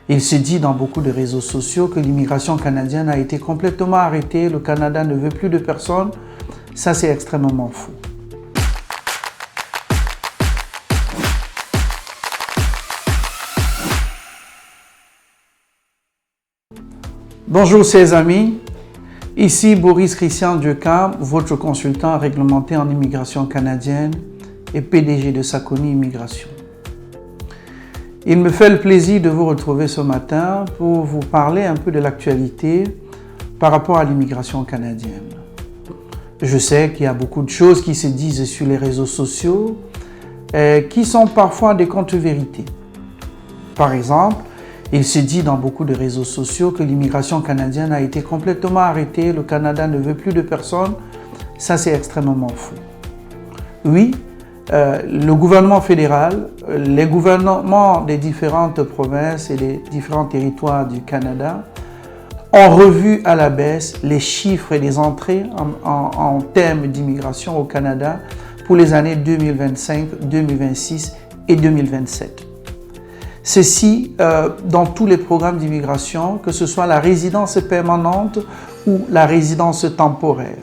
Il se dit dans beaucoup de réseaux sociaux que l'immigration canadienne a été complètement arrêtée, le Canada ne veut plus de personnes. Ça, c'est extrêmement faux. Bonjour chers amis, ici Boris Christian Dieucam, votre consultant réglementé en immigration canadienne et PDG de Sakoni Immigration. Il me fait le plaisir de vous retrouver ce matin pour vous parler un peu de l'actualité par rapport à l'immigration canadienne. Je sais qu'il y a beaucoup de choses qui se disent sur les réseaux sociaux qui sont parfois des contre-vérités. Par exemple, il se dit dans beaucoup de réseaux sociaux que l'immigration canadienne a été complètement arrêtée, le Canada ne veut plus de personnes. Ça, c'est extrêmement faux. Oui, le gouvernement fédéral, les gouvernements des différentes provinces et des différents territoires du Canada ont revu à la baisse les chiffres et les entrées en termes d'immigration au Canada pour les années 2025, 2026 et 2027. Ceci dans tous les programmes d'immigration, que ce soit la résidence permanente ou la résidence temporaire.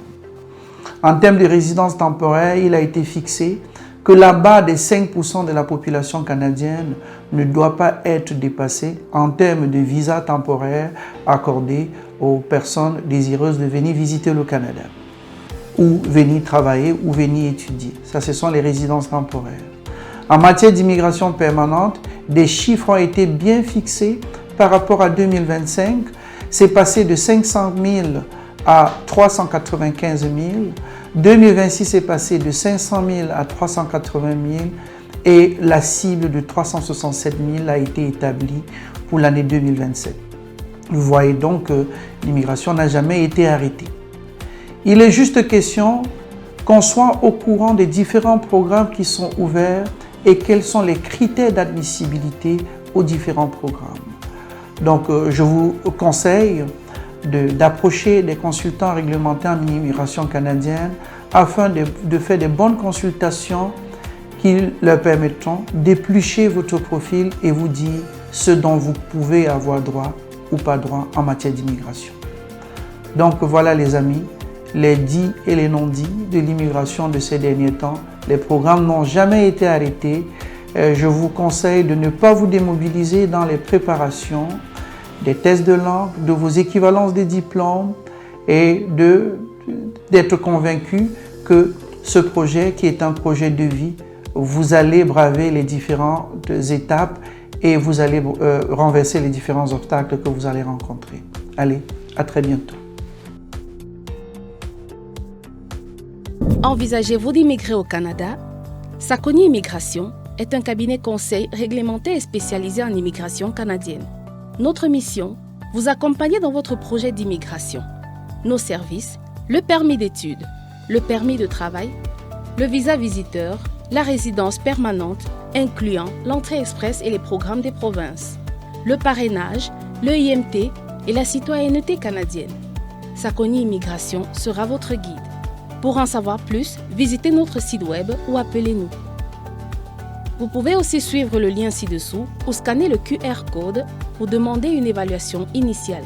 En termes de résidence temporaire, il a été fixé que la barre des 5% de la population canadienne ne doit pas être dépassée en termes de visa temporaire accordé aux personnes désireuses de venir visiter le Canada ou venir travailler ou venir étudier. Ça, ce sont les résidences temporaires. En matière d'immigration permanente, des chiffres ont été bien fixés par rapport à 2025. C'est passé de 500 000 à 395 000. 2026 est passé de 500 000 à 380 000 et la cible de 367 000 a été établie pour l'année 2027. Vous voyez donc que l'immigration n'a jamais été arrêtée. Il est juste question qu'on soit au courant des différents programmes qui sont ouverts et quels sont les critères d'admissibilité aux différents programmes. Donc, je vous conseille d'approcher des consultants réglementés en immigration canadienne afin de faire des bonnes consultations qui leur permettront d'éplucher votre profil et vous dire ce dont vous pouvez avoir droit ou pas droit en matière d'immigration. Donc voilà les amis, les dits et les non-dits de l'immigration de ces derniers temps. Les programmes n'ont jamais été arrêtés. Je vous conseille de ne pas vous démobiliser dans les préparations des tests de langue, de vos équivalences des diplômes et d'être convaincu que ce projet qui est un projet de vie, vous allez braver les différentes étapes et vous allez renverser les différents obstacles que vous allez rencontrer. Allez, à très bientôt. Envisagez-vous d'immigrer au Canada? Sakoni Immigration est un cabinet conseil réglementé et spécialisé en immigration canadienne. Notre mission, vous accompagner dans votre projet d'immigration. Nos services, le permis d'études, le permis de travail, le visa visiteur, la résidence permanente, incluant l'entrée express et les programmes des provinces, le parrainage, le IMT et la citoyenneté canadienne. Sakoni Immigration sera votre guide. Pour en savoir plus, visitez notre site web ou appelez-nous. Vous pouvez aussi suivre le lien ci-dessous ou scanner le QR code pour demander une évaluation initiale.